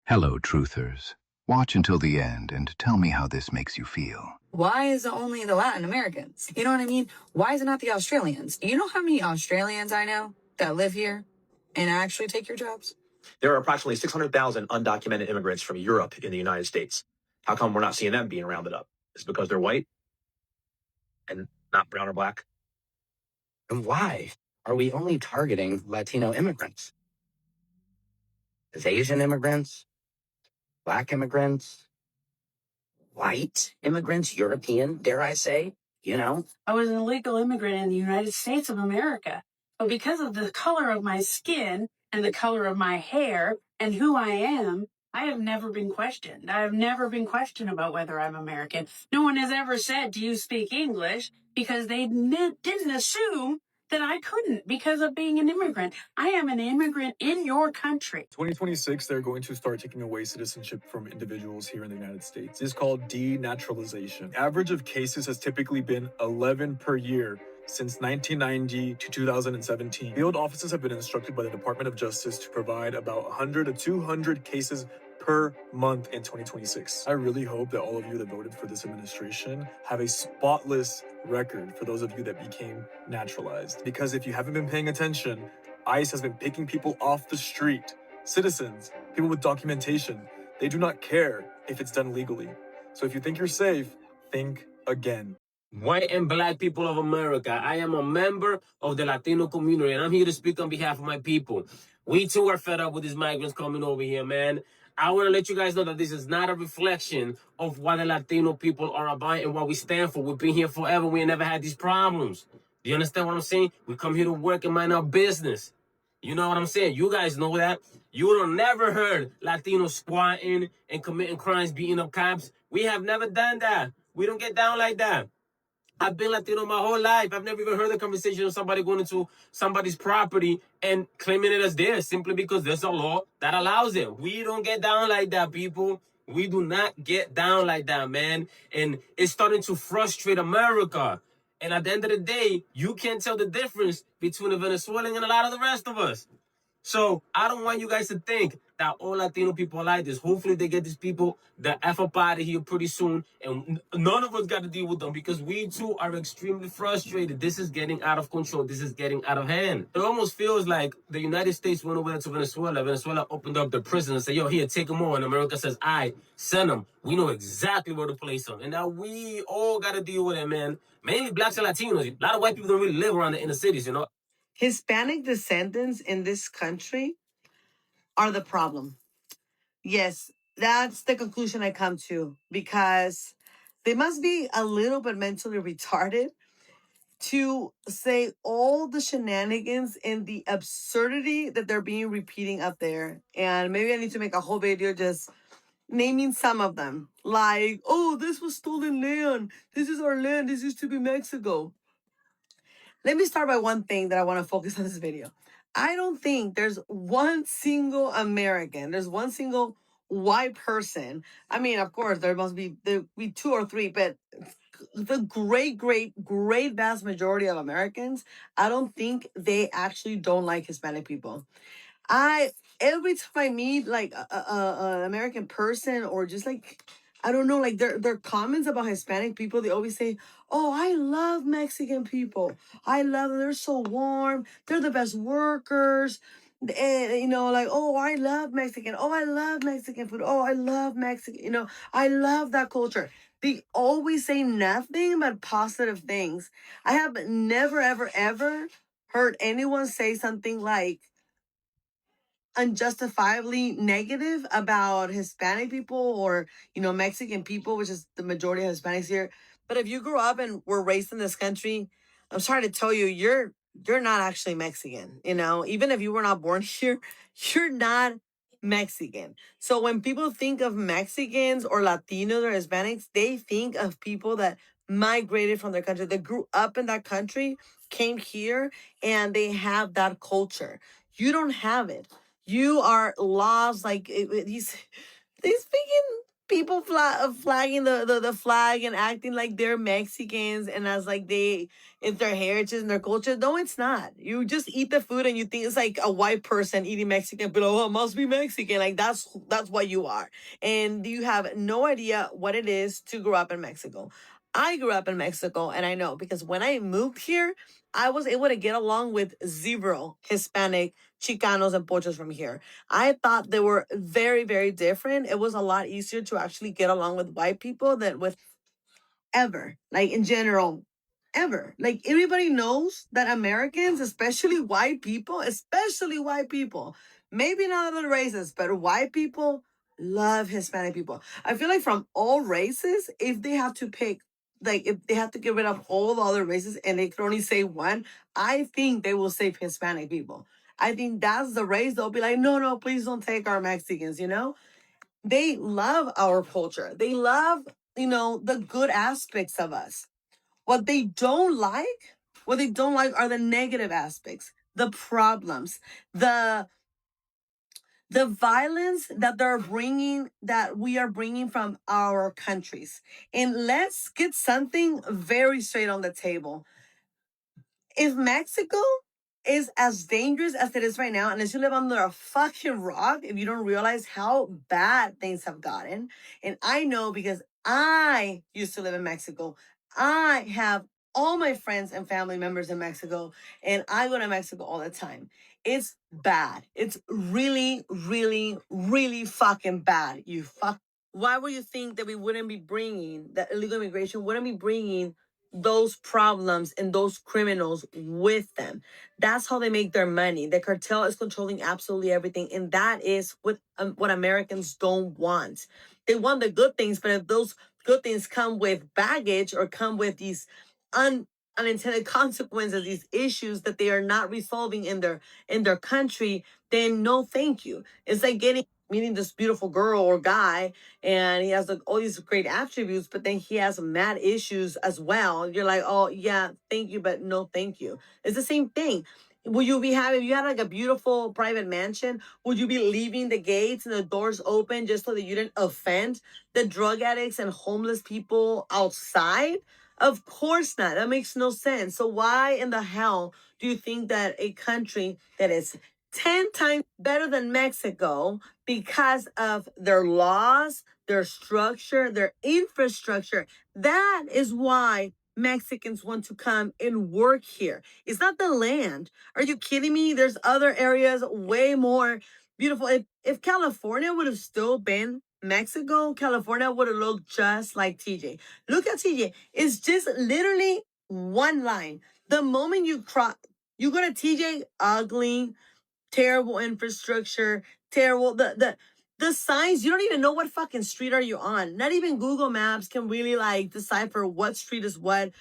Hello, truthers. Watch until the end and tell me how this makes you feel. Why is it only the Latin Americans? You know what I mean? Why is it not the Australians? You know how many Australians I know that live here and actually take your jobs? There are approximately 600,000 undocumented immigrants from Europe in the United States. How come we're not seeing them being rounded up? Is it because they're white and not brown or black? And why are we only targeting Latino immigrants? Is Asian immigrants, Black immigrants, white immigrants, European, dare I say? I was an illegal immigrant in the United States of America. But because of the color of my skin and the color of my hair and who I am, I have never been questioned. I have never been questioned about whether I'm American. No one has ever said, do you speak English? Because they didn't assume that I couldn't because of being an immigrant. I am an immigrant in your country. 2026, they're going to start taking away citizenship from individuals here in the United States. This is called denaturalization. Average of cases has typically been 11 per year since 1990 to 2017. Field offices have been instructed by the Department of Justice to provide about 100 to 200 cases per month in 2026. I really hope that all of you that voted for this administration have a spotless record for those of you that became naturalized. Because if you haven't been paying attention, ICE has been picking people off the street, citizens, people with documentation. They do not care if it's done legally. So if you think you're safe, think again. White and Black people of America, I am a member of the Latino community, and I'm here to speak on behalf of my people. We too are fed up with these migrants coming over here, man. I want to let you guys know that this is not a reflection of what the Latino people are about and what we stand for. We've been here forever. We ain't never had these problems. Do you understand what I'm saying? We come here to work and mind our business. You know what I'm saying? You guys know that. You would have never heard Latinos squatting and committing crimes, beating up cops. We have never done that. We don't get down like that. I've been Latino my whole life. I've never even heard a conversation of somebody going into somebody's property and claiming it as theirs simply because there's a law that allows it. We don't get down like that, people. We do not get down like that, man. And it's starting to frustrate America. And at the end of the day, you can't tell the difference between a Venezuelan and a lot of the rest of us. So I don't want you guys to think that all Latino people are like this. Hopefully they get these people the F up out of here pretty soon. And none of us got to deal with them because we too are extremely frustrated. This is getting out of control. This is getting out of hand. It almost feels like the United States went over to Venezuela. Venezuela opened up the prison and said, yo, here, take them all. And America says, I send them. We know exactly where to place them. And now we all got to deal with it, man. Mainly Blacks and Latinos. A lot of white people don't really live around the inner cities, you know. Hispanic descendants in this country are the problem. Yes, that's the conclusion I come to because they must be a little bit mentally retarded to say all the shenanigans and the absurdity that they're being repeating up there. And maybe I need to make a whole video just naming some of them. Like, oh, this was stolen land. This is our land. This used to be Mexico. Let me start by one thing that I want to focus on this video. I don't think there's one single American, there's one single white person. I mean, of course, there must be two or three, but the great vast majority of Americans, I don't think they actually don't like Hispanic people. Every time I meet like an American person or just like I don't know, like their comments about Hispanic people, they always say, "Oh, I love Mexican people. I love them. They're so warm. They're the best workers." And, like, "Oh, I love Mexican. Oh, I love Mexican food. Oh, I love Mexican. I love that culture." They always say nothing but positive things. I have never, ever, ever heard anyone say something like unjustifiably negative about Hispanic people or, Mexican people, which is the majority of Hispanics here. But if you grew up and were raised in this country, I'm sorry to tell you, you're not actually Mexican. Even if you were not born here, you're not Mexican. So when people think of Mexicans or Latinos or Hispanics, they think of people that migrated from their country, that grew up in that country, came here, and they have that culture. You don't have it. You are lost, like these speaking people flagging the flag and acting like they're Mexicans and as like it's their heritage and their culture. No, it's not. You just eat the food and you think it's like a white person eating Mexican, but oh, it must be Mexican. Like that's what you are, and you have no idea what it is to grow up in Mexico. I grew up in Mexico, and I know because when I moved here, I was able to get along with zero Hispanic Chicanos and Pochos from here. I thought they were very, very different. It was a lot easier to actually get along with white people than with ever, like in general, ever. Like everybody knows that Americans, especially white people, maybe not other races, but white people love Hispanic people. I feel like from all races, if they have to pick, like if they have to get rid of all the other races and they can only say one, I think they will save Hispanic people. I think that's the race. They'll be like, no, no, please don't take our Mexicans, you know? They love our culture. They love, the good aspects of us. What they don't like, are the negative aspects, the problems, the violence that we are bringing from our countries. And let's get something very straight on the table. If Mexico is as dangerous as it is right now, unless you live under a fucking rock, if you don't realize how bad things have gotten, and I know because I used to live in Mexico, I have all my friends and family members in Mexico, and I go to Mexico all the time. It's bad. It's really, really, really fucking bad. Why would you think that we wouldn't be bringing, that illegal immigration wouldn't be bringing those problems and those criminals with them? That's how they make their money. The cartel is controlling absolutely everything, and that is what Americans don't want. They want the good things, but if those good things come with baggage or come with these unintended consequences, these issues that they are not resolving in their country, then no, thank you. It's like meeting this beautiful girl or guy, and he has like all these great attributes, but then he has mad issues as well. You're like, oh yeah, thank you, but no thank you. It's the same thing. Will you be having, if you had like a beautiful private mansion, would you be leaving the gates and the doors open just so that you didn't offend the drug addicts and homeless people outside? Of course not. That makes no sense. So why in the hell do you think that a country that is 10 times better than Mexico, because of their laws, their structure, their infrastructure, that is why Mexicans want to come and work here? It's not the land. Are you kidding me? There's other areas way more beautiful. If California would have still been Mexico, California would have looked just like TJ. Look at TJ. It's just literally one line. The moment you you go to TJ, ugly, terrible infrastructure, terrible the signs. You don't even know what fucking street are you on. Not even Google Maps can really like decipher what street is what.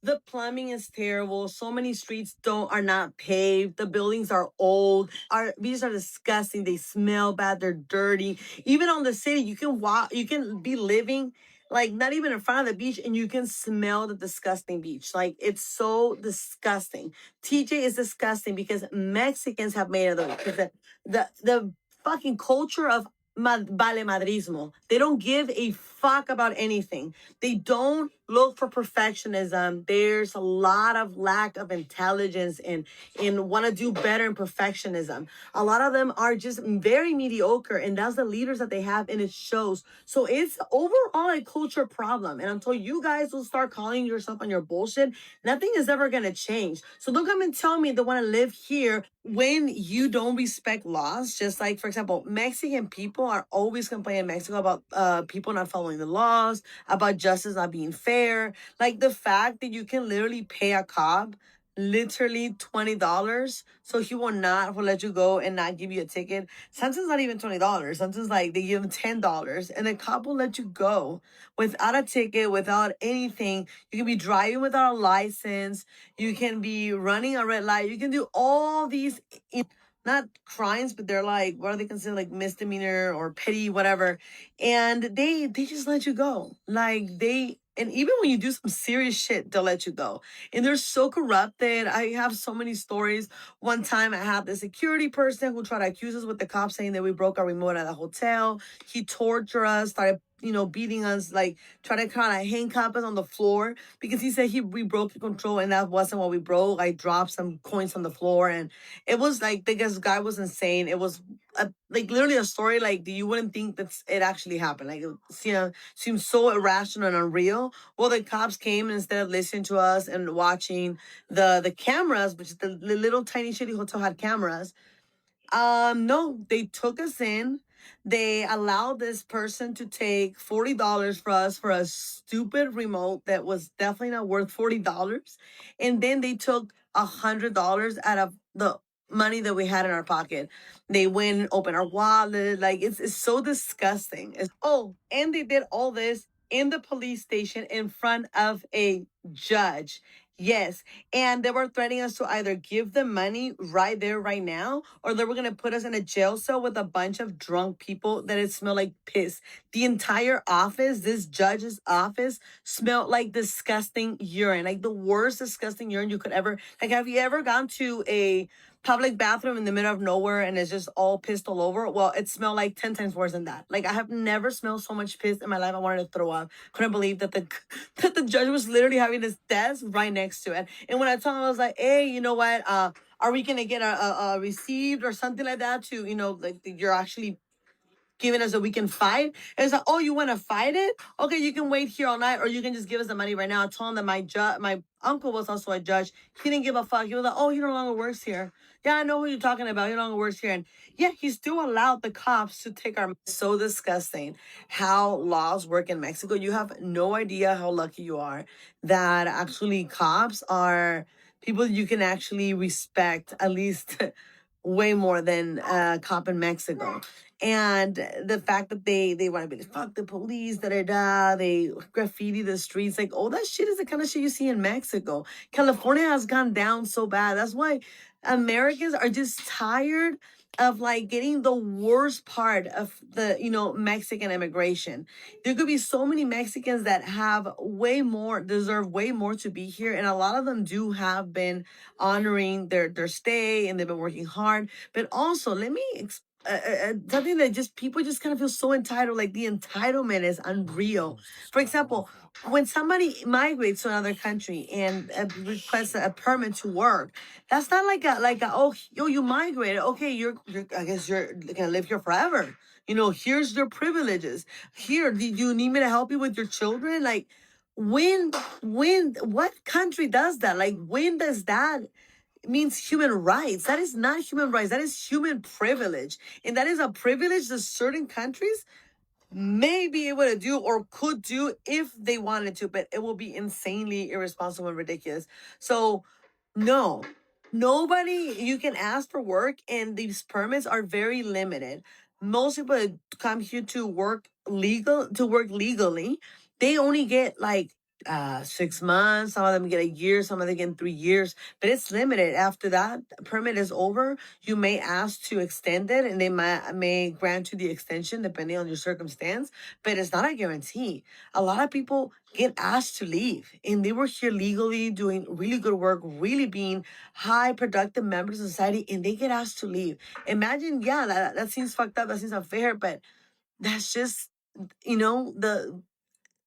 The plumbing is terrible. So many streets are not paved. The buildings are old. These are disgusting. They smell bad. They're dirty. Even on the city, you can walk. You can be living like not even in front of the beach, and you can smell the disgusting beach. Like it's so disgusting. TJ is disgusting because Mexicans have made it though. Because the fucking culture of vale madrismo. They don't give a fuck about anything. They don't look for perfectionism. There's a lot of lack of intelligence and want to do better in perfectionism. A lot of them are just very mediocre, and that's the leaders that they have, and it shows. So it's overall a culture problem. And until you guys will start calling yourself on your bullshit, nothing is ever going to change. So don't come and tell me they want to live here when you don't respect laws. Just like, for example, Mexican people are always complaining in Mexico about people not following the laws, about justice not being fair. Like the fact that you can literally pay a cop literally $20 so he will let you go and not give you a ticket. Sometimes not even $20. Sometimes like they give him $10 and the cop will let you go without a ticket, without anything. You can be driving without a license. You can be running a red light. You can do all these not crimes, but they're like, what are they considered, like misdemeanor or petty, whatever. And they just let you go. And even when you do some serious shit, they'll let you go. And they're so corrupted. I have so many stories. One time I had the security person who tried to accuse us with the cops saying that we broke our remote at the hotel. He tortured us, started beating us, like try to kind of handcuff us on the floor because he said we broke the control, and that wasn't what we broke. I dropped some coins on the floor, and it was like this guy was insane. It was like literally a story like you wouldn't think that it actually happened. Like it seems so irrational and unreal. Well, the cops came, and instead of listening to us and watching the cameras, which the little tiny shitty hotel had cameras. No, they took us in. They allowed this person to take $40 for us for a stupid remote that was definitely not worth $40. And then they took $100 out of the money that we had in our pocket. They went and opened our wallet. Like it's so disgusting. And they did all this in the police station in front of a judge. Yes, and they were threatening us to either give them money right there, right now, or they were going to put us in a jail cell with a bunch of drunk people that it smelled like piss. The entire office, this judge's office, smelled like disgusting urine, like the worst disgusting urine you could ever. Like, have you ever gone to a public bathroom in the middle of nowhere and it's just all pissed all over? Well, it smelled like 10 times worse than that. Like, I have never smelled so much piss in my life. I wanted to throw up. Couldn't believe that the judge was literally having his desk right next to it. And when I told him, I was like, hey, you know what? Are we gonna get a receipt or something like that to, like you're actually giving us a weekend fight? And it's like, oh, you want to fight it? Okay, you can wait here all night, or you can just give us the money right now. I told him that my uncle was also a judge. He didn't give a fuck. He was like, oh, he no longer works here. Yeah, I know who you're talking about. He no longer works here. And yeah, he still allowed the cops to take our. So disgusting how laws work in Mexico. You have no idea how lucky you are that actually cops are people you can actually respect, at least way more than a cop in Mexico. And the fact that they want to be like, fuck the police, they graffiti the streets, like all that shit is the kind of shit you see in Mexico. California has gone down so bad. That's why Americans are just tired of like getting the worst part of the Mexican immigration. There could be so many Mexicans that deserve way more to be here, and a lot of them have been honoring their stay, and they've been working hard. But also, let me something that just people just kind of feel so entitled. Like the entitlement is unreal. For example, when somebody migrates to another country and requests a permit to work, that's not like a oh yo, you migrated, okay, you're I guess you're gonna live here forever. Here's your privileges. Here, do you need me to help you with your children? Like, what country does that? Like, when does that means human rights? That is not human rights. That is human privilege. And that is a privilege that certain countries may be able to do or could do if they wanted to, but it will be insanely irresponsible and ridiculous. So, no, nobody, you can ask for work, and these permits are very limited. Most people that come here to work legally, they only get like 6 months. Some of them get a year, some of them get 3 years, but it's limited. After that permit is over, you may ask to extend it, and they may grant you the extension depending on your circumstance, but it's not a guarantee. A lot of people get asked to leave, and they were here legally doing really good work, really being high productive members of society, and they get asked to leave. Imagine, yeah, that seems fucked up, that seems unfair, but that's just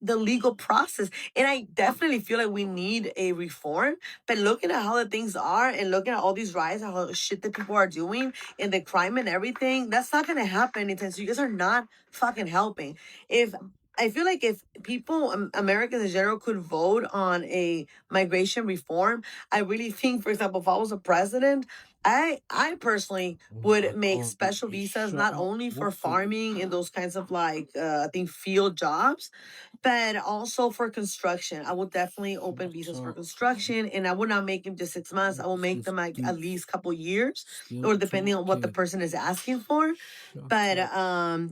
the legal process. And I definitely feel like we need a reform. But looking at how the things are, and looking at all these riots, how shit that people are doing, and the crime and everything, that's not gonna happen anytime soon. You guys are not fucking helping. I feel like if people, Americans in general, could vote on a migration reform, I really think, for example, if I was a president, I personally would make special visas not only for farming and those kinds of like I think field jobs, but also for construction. I would definitely open visas for construction, and I would not make them just 6 months. I will make them like at least couple years, or depending on what the person is asking for. But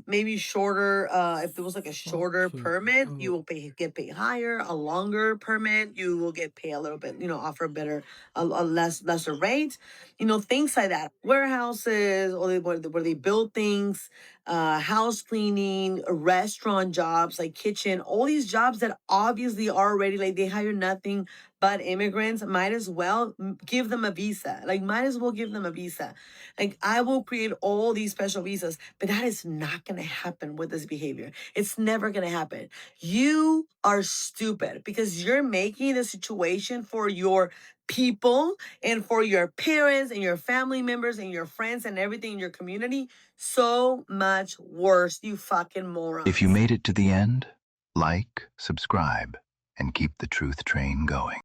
maybe shorter. If there was like a shorter permit, you will get paid higher. A longer permit, you will get paid a little bit. Offer a lesser rate. Things like that. Warehouses, or where they build things, house cleaning, restaurant jobs like kitchen, all these jobs that obviously are already like they hire nothing but immigrants, might as well give them a visa. Like, might as well give them a visa. Like, I will create all these special visas, but that is not going to happen with this behavior. It's never going to happen. You are stupid because you're making the situation for your people and for your parents and your family members and your friends and everything in your community so much worse, you fucking morons. If you made it to the end, like, subscribe, and keep the truth train going.